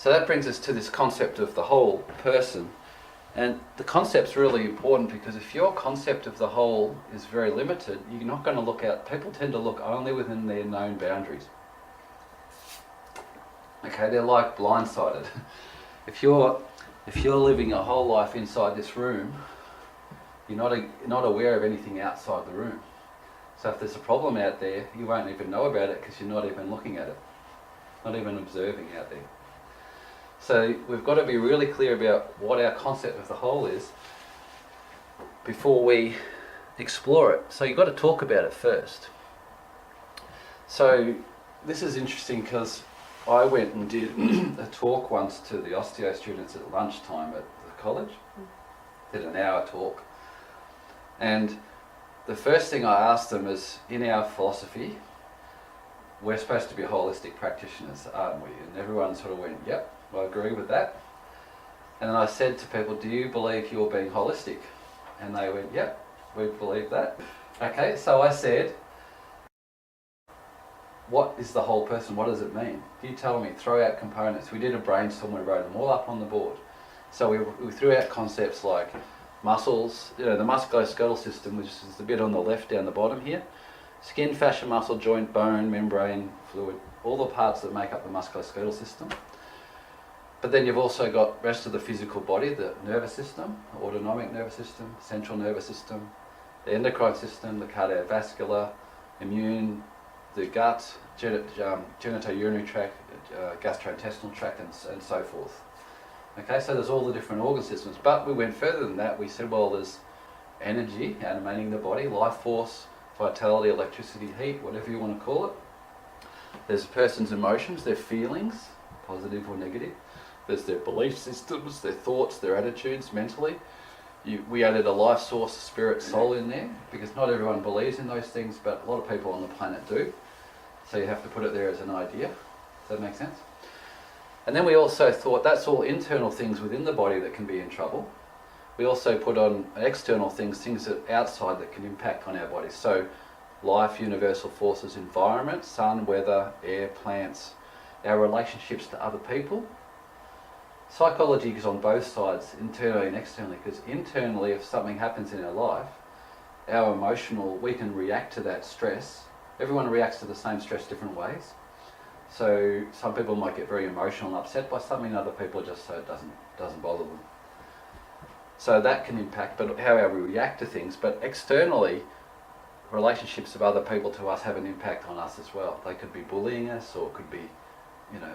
So that brings us to this concept of the whole person. And the concept's really important because if your concept of the whole is very limited, you're not going to look out. People tend to look only within their known boundaries. Okay, they're like blindsided. If you're living a whole life inside this room, you're not aware of anything outside the room. So if there's a problem out there, you won't even know about it because you're not even looking at it, not even observing out there. So we've got to be really clear about what our concept of the whole is before we explore it. So you've got to talk about it first. So this is interesting because I went and did a talk once to the osteo students at lunchtime at the college. Did an hour talk. And the first thing I asked them is, in our philosophy, we're supposed to be holistic practitioners, aren't we? And everyone sort of went, yep, I agree with that. And then I said to people, do you believe you're being holistic? And they went, yep, we believe that. Okay, so I said, what is the whole person? What does it mean? You tell me, throw out components. We did a brainstorm, we wrote them all up on the board. So we threw out concepts like muscles, the musculoskeletal system, which is the bit on the left down the bottom here. Skin, fascia, muscle, joint, bone, membrane, fluid, all the parts that make up the musculoskeletal system. But then you've also got the rest of the physical body, the nervous system, the autonomic nervous system, central nervous system, the endocrine system, the cardiovascular, immune, the gut, genitourinary tract, gastrointestinal tract, and so forth. Okay, so there's all the different organ systems. But we went further than that. We said, well, there's energy animating the body, life force, vitality, electricity, heat, whatever you want to call it. There's a person's emotions, their feelings, positive or negative. There's their belief systems, their thoughts, their attitudes mentally. We added a life source, spirit, soul in there, because not everyone believes in those things, but a lot of people on the planet do. So you have to put it there as an idea. Does that make sense? And then we also thought that's all internal things within the body that can be in trouble. We also put on external things that outside that can impact on our bodies. So life, universal forces, environment, sun, weather, air, plants, our relationships to other people. Psychology is on both sides, internally and externally, because internally, if something happens in our life, our emotional, we can react to that stress. Everyone reacts to the same stress different ways. So some people might get very emotional and upset by something, other people just so it doesn't bother them. So that can impact, but how we react to things. But externally, relationships of other people to us have an impact on us as well. They could be bullying us, or it could be,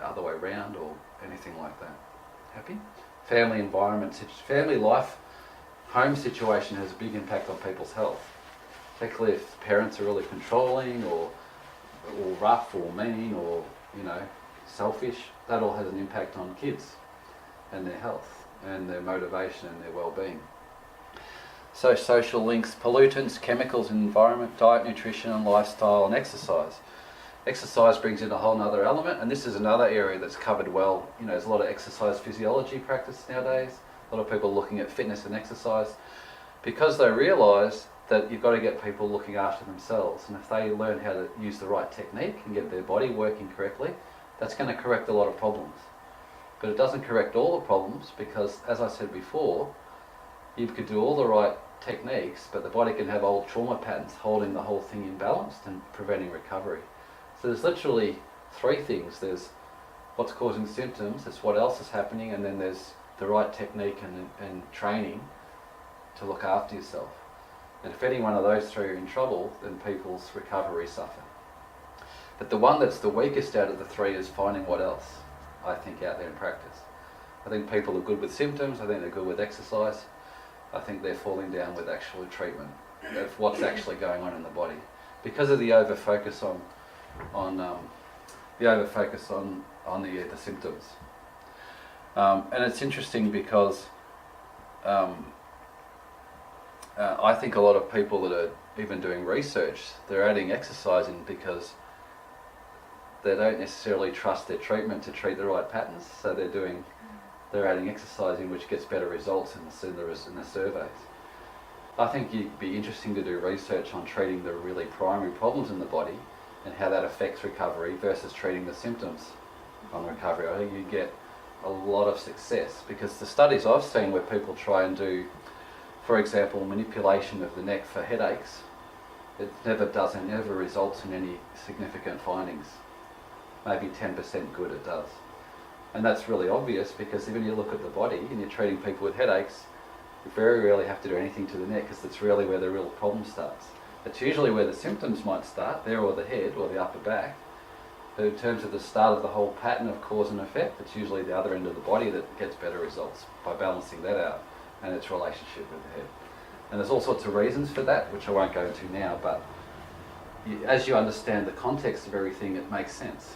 other way around, or anything like that. Happy? Family environment, family life, home situation has a big impact on people's health. Particularly if parents are really controlling, or rough, or mean, or selfish, that all has an impact on kids and their health and their motivation and their well-being. So social links, pollutants, chemicals in the environment, diet, nutrition and lifestyle, and exercise. Exercise brings in a whole other element, and this is another area that's covered well. There's a lot of exercise physiology practice nowadays, a lot of people looking at fitness and exercise, because they realise that you've got to get people looking after themselves, and if they learn how to use the right technique and get their body working correctly, that's going to correct a lot of problems. But it doesn't correct all the problems, because as I said before, you could do all the right techniques, but the body can have old trauma patterns holding the whole thing imbalanced and preventing recovery. So there's literally three things. There's what's causing symptoms, there's what else is happening, and then there's the right technique and training to look after yourself. And if any one of those three are in trouble, then people's recovery suffer. But the one that's the weakest out of the three is finding what else, I think, out there in practice. I think people are good with symptoms, I think they're good with exercise, I think they're falling down with actual treatment of what's actually going on in the body. Because of the over-focus on the symptoms. And it's interesting because I think a lot of people that are even doing research, they're adding exercise in because they don't necessarily trust their treatment to treat the right patterns, so they're adding exercise in, which gets better results in the surveys. I think it'd be interesting to do research on treating the really primary problems in the body and how that affects recovery versus treating the symptoms on recovery. I think you get a lot of success, because the studies I've seen where people try and do, for example, manipulation of the neck for headaches, it never results in any significant findings. Maybe 10% good it does. And that's really obvious, because when you look at the body and you're treating people with headaches, you very rarely have to do anything to the neck, because that's really where the real problem starts. It's usually where the symptoms might start, there, or the head or the upper back. But in terms of the start of the whole pattern of cause and effect, it's usually the other end of the body that gets better results by balancing that out and its relationship with the head. And there's all sorts of reasons for that, which I won't go into now, but as you understand the context of everything, it makes sense.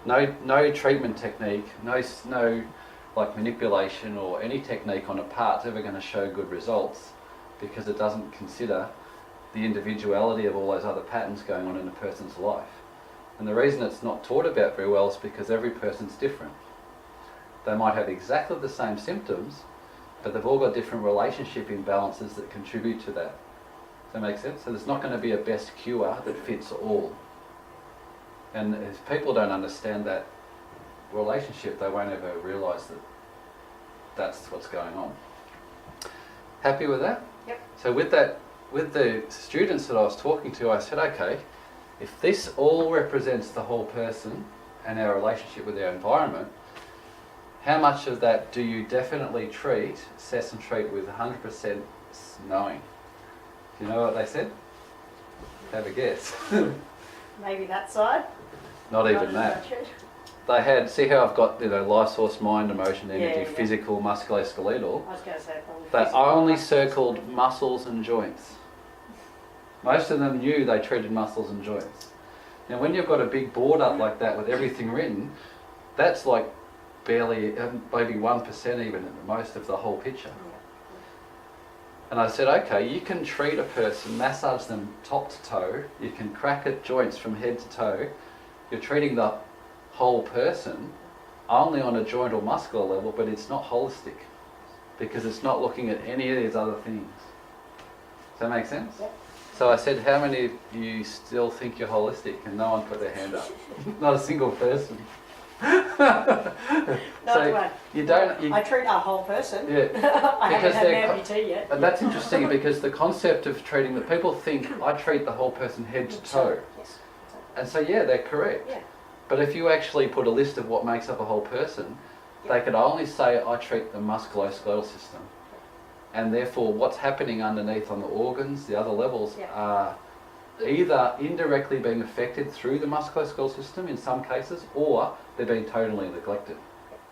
No treatment technique, no like manipulation or any technique on a part's ever going to show good results, because it doesn't consider the individuality of all those other patterns going on in a person's life. And the reason it's not taught about very well is because every person's different. They might have exactly the same symptoms, but they've all got different relationship imbalances that contribute to that. Does that make sense? So there's not going to be a best cure that fits all. And if people don't understand that relationship, they won't ever realise that that's what's going on. Happy with that? Yep. So with the students that I was talking to, I said, okay, if this all represents the whole person and our relationship with our environment, how much of that do you definitely assess and treat with 100% knowing? Do you know what they said? Have a guess. Maybe that side. Not even that. They had, see how I've got, life source, mind, emotion, energy, Yeah. physical, musculoskeletal. I was going to say probably They physical, only muscles. circled muscles and joints. Most of them knew they treated muscles and joints. Now when you've got a big board up like that with everything written, that's like barely, maybe 1% even at the most of the whole picture. Yeah. And I said, okay, you can treat a person, massage them top to toe, you can crack at joints from head to toe, you're treating the whole person only on a joint or muscular level, but it's not holistic, because it's not looking at any of these other things. Does that make sense? Yeah. So I said, how many of you still think you're holistic? And no one put their hand up. Not a single person. Not So one. you don't. I treat a whole person. Yeah. I Because haven't they're had MBT yet. And that's interesting, because the concept of treating the people think I treat the whole person head to toe. Yes. And so yeah, they're correct. Yeah. But if you actually put a list of what makes up a whole person, Yeah. they could only say I treat the musculoskeletal system. And therefore what's happening underneath on the organs, the other levels, Yeah. are either indirectly being affected through the musculoskeletal system in some cases, or they're being totally neglected.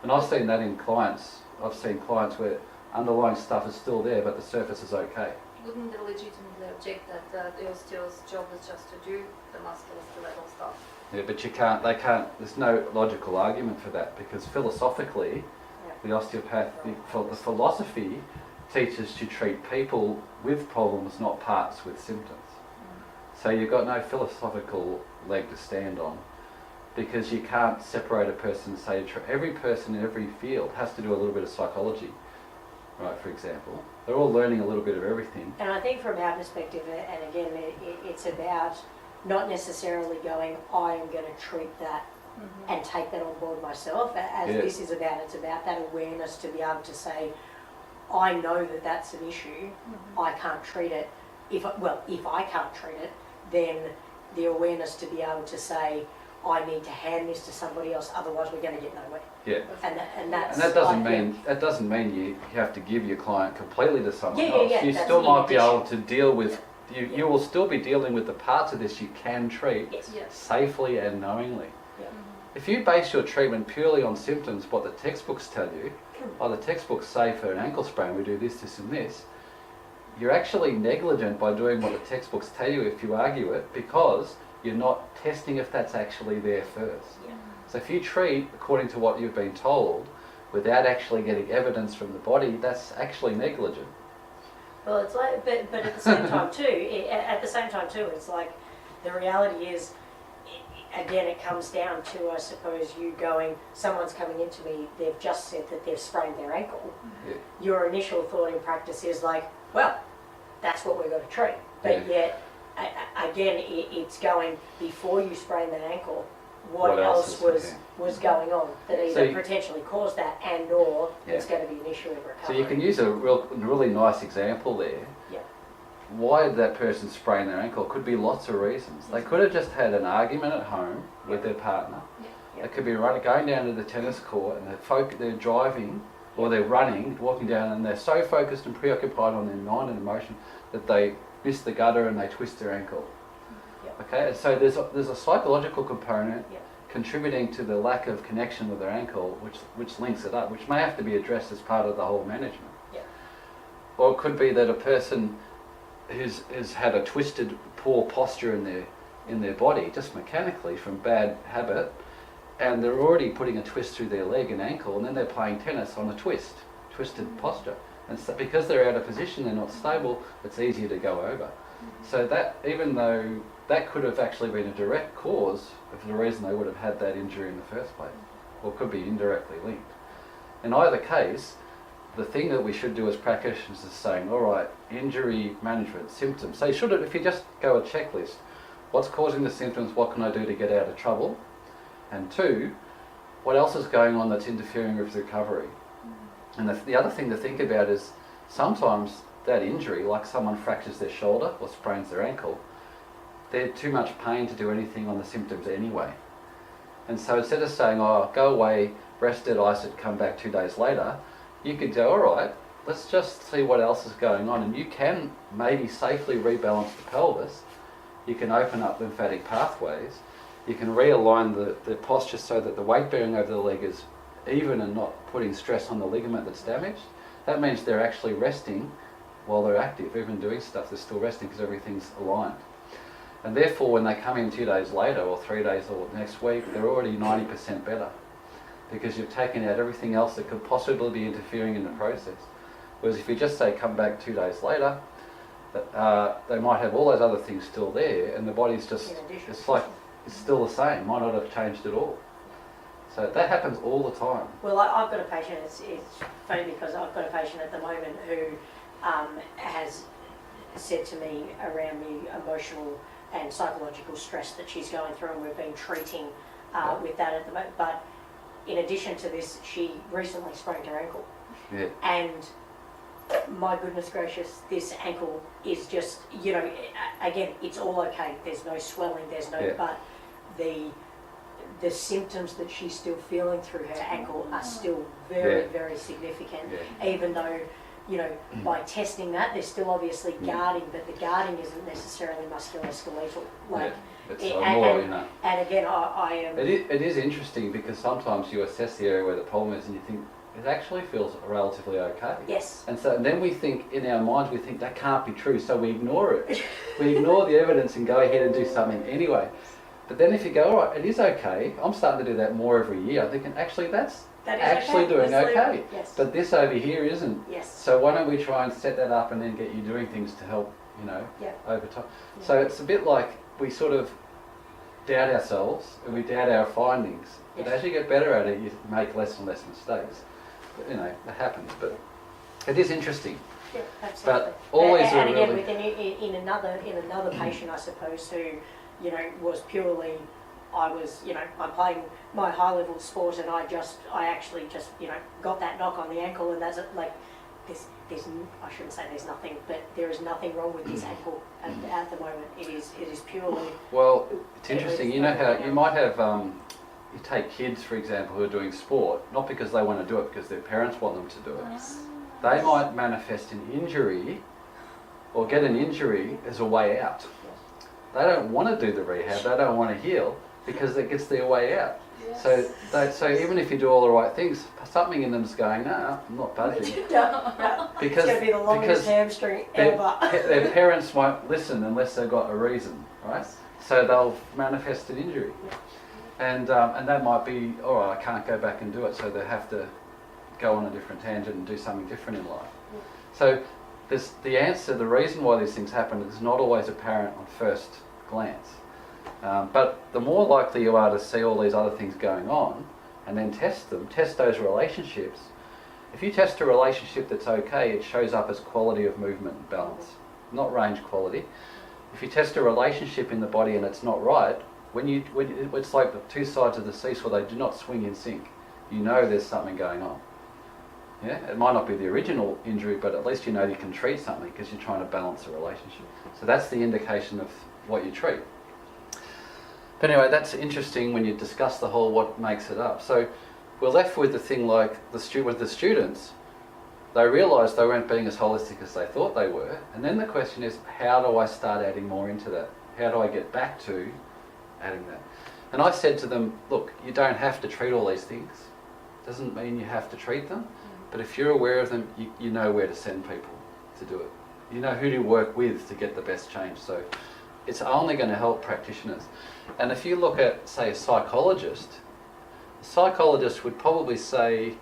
And I've seen that in clients. I've seen clients where underlying stuff is still there, but the surface is okay. Wouldn't they legitimately object that the osteo's job is just to do the musculoskeletal stuff? Yeah, but there's no logical argument for that, because philosophically, Yeah. the the philosophy teaches to treat people with problems, not parts with symptoms. So you've got no philosophical leg to stand on, because you can't separate a person and say every person in every field has to do a little bit of psychology, right, for example. They're all learning a little bit of everything. And I think from our perspective, and again, it's about not necessarily going, I am going to treat that and take that on board myself. As Yeah. this is about, it's about that awareness to be able to say, I know that that's an issue, I can't treat it. If I can't treat it, then the awareness to be able to say, I need to hand this to somebody else, otherwise we're going to get nowhere. Yeah. And that's... And that doesn't mean you have to give your client completely to someone Yeah, else. yeah, You that's still in might be addition. able to deal with, you will still be dealing with the parts of this you can treat Yes. Yes. safely and knowingly. Yeah. If you base your treatment purely on symptoms, what the textbooks tell you, the textbooks say for an ankle sprain we do this, this and this, you're actually negligent by doing what the textbooks tell you if you argue it, because you're not testing if that's actually there first. Yeah. So if you treat according to what you've been told without actually getting evidence from the body, that's actually negligent. Well, it's like, but at the same time too, it's like the reality is, again, it comes down to, I suppose, you going, someone's coming into me, they've just said that they've sprained their ankle. Yeah. Your initial thought in practice is like, well, that's what we're going to treat. But Yeah. yet, again, it's going, before you sprain that ankle, what else is, was going on that either potentially caused that and or it's going to be an issue in recovery. So you can use a really nice example there. Yeah. Why did that person sprain their ankle? Could be lots of reasons. They could have just had an argument at home with their partner. They could be going down to the tennis court and they're driving or they're running, walking down, and they're so focused and preoccupied on their mind and emotion that they miss the gutter and they twist their ankle. Okay, and so there's a psychological component contributing to the lack of connection with their ankle, which links it up, which may have to be addressed as part of the whole management. Or it could be that a person who's had a twisted, poor posture in their body, just mechanically from bad habit, and they're already putting a twist through their leg and ankle, and then they're playing tennis on a twisted posture. And so because they're out of position, they're not stable, it's easier to go over. So that, even though that could have actually been a direct cause of the reason they would have had that injury in the first place, or could be indirectly linked. In either case, the thing that we should do as practitioners is saying, all right, injury management, symptoms. So if you just go a checklist, what's causing the symptoms, what can I do to get out of trouble? And 2, what else is going on that's interfering with recovery? And the other thing to think about is sometimes that injury, like someone fractures their shoulder or sprains their ankle, they're too much pain to do anything on the symptoms anyway. And so instead of saying, oh, go away, rest it, ice it, come back 2 days later, you could go, all right, let's just see what else is going on. And you can maybe safely rebalance the pelvis. You can open up lymphatic pathways. You can realign the posture so that the weight bearing over the leg is even and not putting stress on the ligament that's damaged. That means they're actually resting while they're active, even doing stuff, they're still resting because everything's aligned. And therefore, when they come in 2 days later or 3 days or next week, they're already 90% better because you've taken out everything else that could possibly be interfering in the process. Whereas if you just say come back 2 days later, they might have all those other things still there, and the body's just, it's still the same, might not have changed at all. So that happens all the time. Well, I've got a patient, it's funny because I've got a patient at the moment who has said to me around the emotional and psychological stress that she's going through, and we've been treating with that at the moment. But in addition to this, she recently sprained her ankle. Yeah. And my goodness gracious, this ankle is just, again, it's all okay. There's no swelling, there's no, but the symptoms that she's still feeling through her ankle are still very, very significant. Even though, by testing that, there's still obviously guarding, but the guarding isn't necessarily musculoskeletal. And again, I am... It is interesting because sometimes you assess the area where the problem is and you think, it actually feels relatively okay. Yes. And then we think, in our minds, we think that can't be true, so we ignore it. We ignore the evidence and go ahead and do something anyway. But then if you go, all right, it is okay, I'm starting to do that more every year, I'm thinking, actually, that's actually okay. Doing okay. Yes. But this over here isn't. Yes. So why don't we try and set that up and then get you doing things to help, over time. Yeah. So it's a bit like we sort of doubt ourselves and we doubt our findings. But as you get better at it, you make less and less mistakes. But, that happens. But it is interesting. Yeah, absolutely. But always and again, in another patient, I suppose, who, was purely, I'm playing my high level sport, and I actually just, got that knock on the ankle, and that's it. Like, there's I shouldn't say there's nothing, but there is nothing wrong with this ankle at the moment. It is purely. Well, it's interesting. You know how you might have. You take kids, for example, who are doing sport, not because they want to do it, because their parents want them to do it. They might manifest an injury or get an injury as a way out. They don't want to do the rehab, they don't want to heal because it gets their way out. Yes. So even if you do all the right things, something in them's going, nah, I'm not budging. Because it's going to be the longest hamstring ever. Their parents won't listen unless they've got a reason, right? So they'll manifest an injury. And that might be, all right, I can't go back and do it, so they have to go on a different tangent and do something different in life. So the reason why these things happen is not always apparent on first glance. But the more likely you are to see all these other things going on and then test those relationships. If you test a relationship that's okay, it shows up as quality of movement and balance, not range quality. If you test a relationship in the body and it's not right, it's like the two sides of the seesaw, they do not swing in sync. You know there's something going on. Yeah, it might not be the original injury, but at least you know you can treat something because you're trying to balance a relationship. So that's the indication of what you treat. But anyway, that's interesting when you discuss the whole what makes it up. So we're left with the thing like with the students, they realised they weren't being as holistic as they thought they were. And then the question is, how do I start adding more into that? How do I get back to adding that? And I said to them, look, you don't have to treat all these things. Doesn't mean you have to treat them. But if you're aware of them, you know where to send people to do it. You know who to work with to get the best change. So it's only going to help practitioners. And if you look at, say, a psychologist would probably say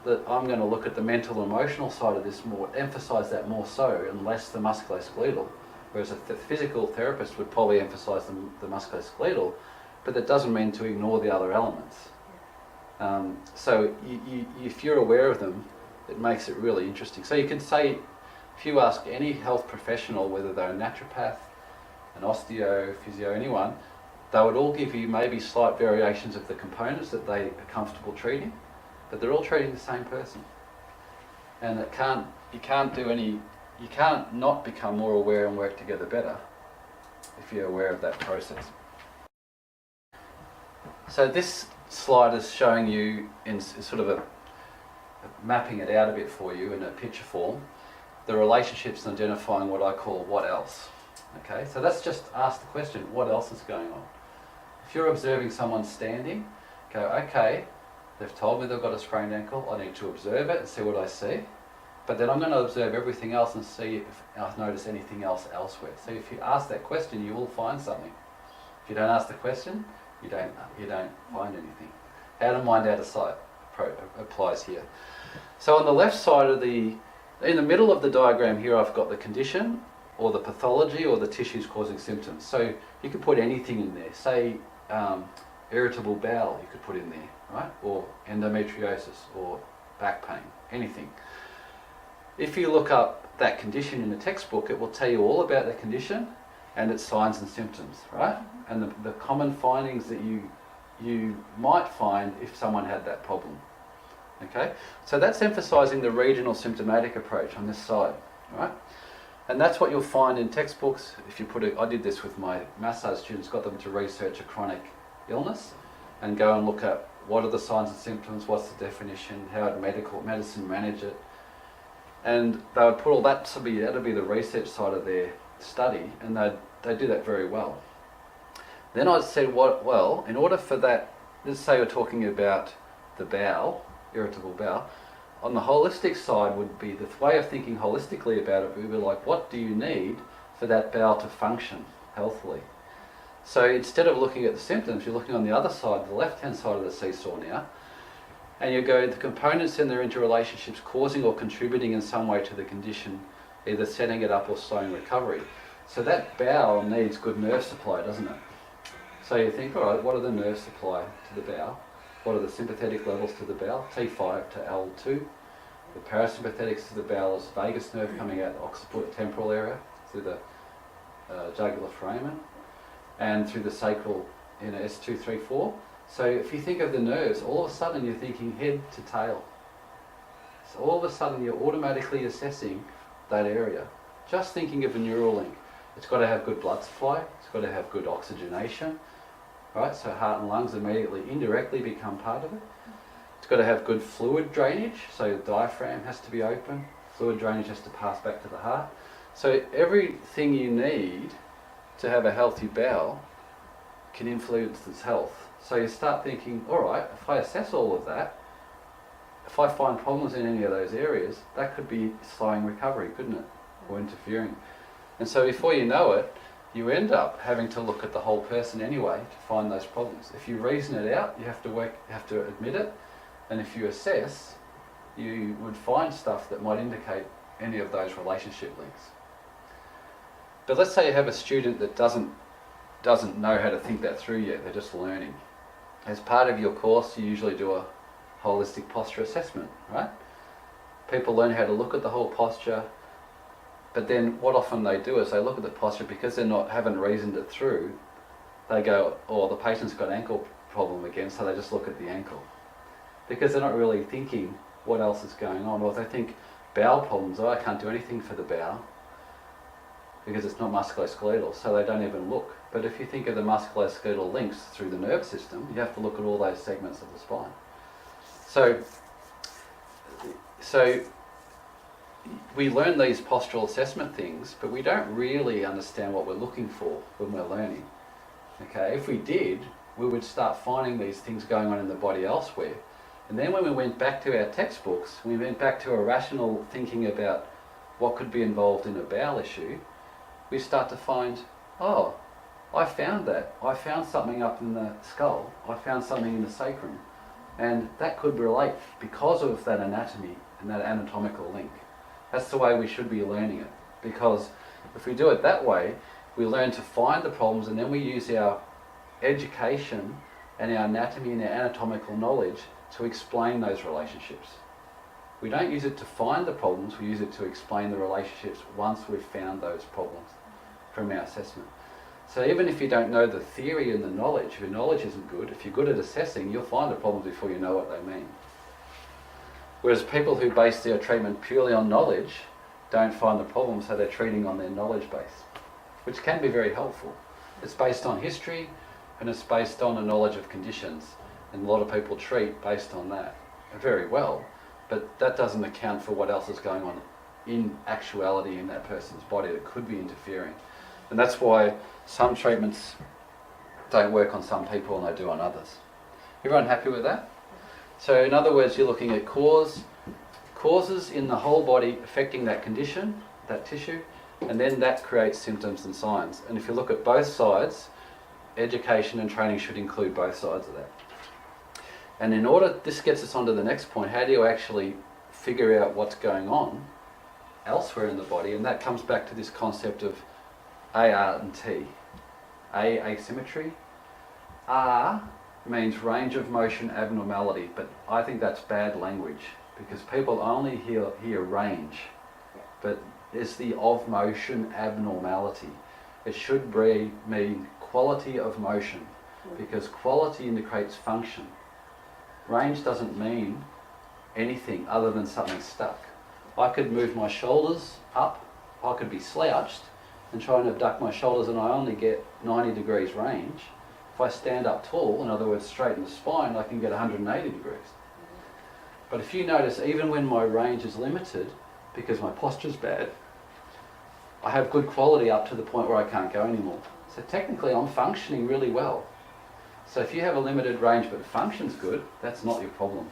that I'm going to look at the mental and emotional side of this more, emphasise that more so, and less the musculoskeletal. Whereas a physical therapist would probably emphasise the musculoskeletal, but that doesn't mean to ignore the other elements. So if you're aware of them, it makes it really interesting. So you can say, if you ask any health professional, whether they're a naturopath, an osteo, physio, anyone, they would all give you maybe slight variations of the components that they are comfortable treating, but they're all treating the same person. And you can't not become more aware and work together better if you're aware of that process. So this slide is showing you in sort of mapping it out a bit for you in a picture form, the relationships and identifying what I call what else. Okay, so let's just ask the question, what else is going on? If you're observing someone standing, go, okay, they've told me they've got a sprained ankle, I need to observe it and see what I see. But then I'm going to observe everything else and see if I notice anything else elsewhere. So if you ask that question, you will find something. If you don't ask the question, you don't find anything. Out of mind, out of sight applies here. So on the left side in the middle of the diagram here, I've got the condition or the pathology or the tissues causing symptoms. So you could put anything in there. Say irritable bowel, you could put in there, right? Or endometriosis or back pain, anything. If you look up that condition in a textbook, it will tell you all about the condition and its signs and symptoms, right? And the common findings that you might find if someone had that problem. Okay, so that's emphasising the regional symptomatic approach on this side, right? And that's what you'll find in textbooks. If you I did this with my massage students, got them to research a chronic illness and go and look at what are the signs and symptoms, what's the definition, how would medicine manage it, and they would put all that to be the research side of their study, and they do that very well. Then I said, in order for that, let's say we're talking about the bowel, irritable bowel, on the holistic side would be the way of thinking holistically about it would be like, what do you need for that bowel to function healthily? So instead of looking at the symptoms, you're looking on the other side, the left-hand side of the seesaw now, and you go the components and their interrelationships causing or contributing in some way to the condition, either setting it up or slowing recovery. So that bowel needs good nerve supply, doesn't it? So you think, all right, what are the nerve supply to the bowel? What are the sympathetic levels to the bowel? T5 to L2. The parasympathetics to the bowel is vagus nerve coming out the occiput temporal area through the jugular foramen and through the sacral in S2, 3, 4. So if you think of the nerves, all of a sudden you're thinking head to tail. So all of a sudden you're automatically assessing that area. Just thinking of a neural link. It's got to have good blood supply, it's got to have good oxygenation, right? So heart and lungs immediately, indirectly become part of it. It's got to have good fluid drainage, so the diaphragm has to be open, fluid drainage has to pass back to the heart. So everything you need to have a healthy bowel can influence its health. So you start thinking, all right, if I assess all of that, if I find problems in any of those areas, that could be slowing recovery, couldn't it? Or interfering. And so before you know it, you end up having to look at the whole person anyway to find those problems. If you reason it out, you have to admit it, and if you assess, you would find stuff that might indicate any of those relationship links. But let's say you have a student that doesn't know how to think that through yet, they're just learning. As part of your course, you usually do a holistic posture assessment, right? People learn how to look at the whole posture, but then what often they do is they look at the posture because haven't reasoned it through, they go, oh, the patient's got ankle problem again, so they just look at the ankle. Because they're not really thinking what else is going on. Or if they think bowel problems, oh, I can't do anything for the bowel because it's not musculoskeletal, so they don't even look. But if you think of the musculoskeletal links through the nerve system, you have to look at all those segments of the spine. So we learn these postural assessment things, but we don't really understand what we're looking for when we're learning. Okay, if we did, we would start finding these things going on in the body elsewhere. And then when we went back to our textbooks, we went back to a rational thinking about what could be involved in a bowel issue, we start to find, oh, I found that. I found something up in the skull. I found something in the sacrum. And that could relate because of that anatomy and that anatomical link. That's the way we should be learning it. Because if we do it that way, we learn to find the problems, and then we use our education and our anatomy and our anatomical knowledge to explain those relationships. We don't use it to find the problems, we use it to explain the relationships once we've found those problems from our assessment. So even if you don't know the theory and the knowledge, if your knowledge isn't good, if you're good at assessing, you'll find the problems before you know what they mean. Whereas people who base their treatment purely on knowledge don't find the problems, so they're treating on their knowledge base, which can be very helpful. It's based on history and it's based on a knowledge of conditions, and a lot of people treat based on that very well, but that doesn't account for what else is going on in actuality in that person's body that could be interfering. And that's why some treatments don't work on some people and they do on others. Everyone happy with that? So in other words, you're looking at causes in the whole body affecting that condition, that tissue, and then that creates symptoms and signs. And if you look at both sides, education and training should include both sides of that. And in order, this gets us on to the next point, how do you actually figure out what's going on elsewhere in the body? And that comes back to this concept of A, R and T. A, asymmetry. R means range of motion abnormality, but I think that's bad language because people only hear range, but it's the of motion abnormality. It should mean quality of motion because quality indicates function. Range doesn't mean anything other than something stuck. I could move my shoulders up, I could be slouched and try and abduct my shoulders and I only get 90 degrees range. If I stand up tall, in other words straighten the spine, I can get 180 degrees. But if you notice, even when my range is limited, because my posture's bad, I have good quality up to the point where I can't go anymore. So technically I'm functioning really well. So if you have a limited range but function's good, that's not your problem.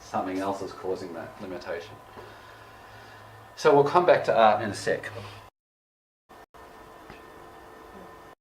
Something else is causing that limitation. So we'll come back to art in a sec.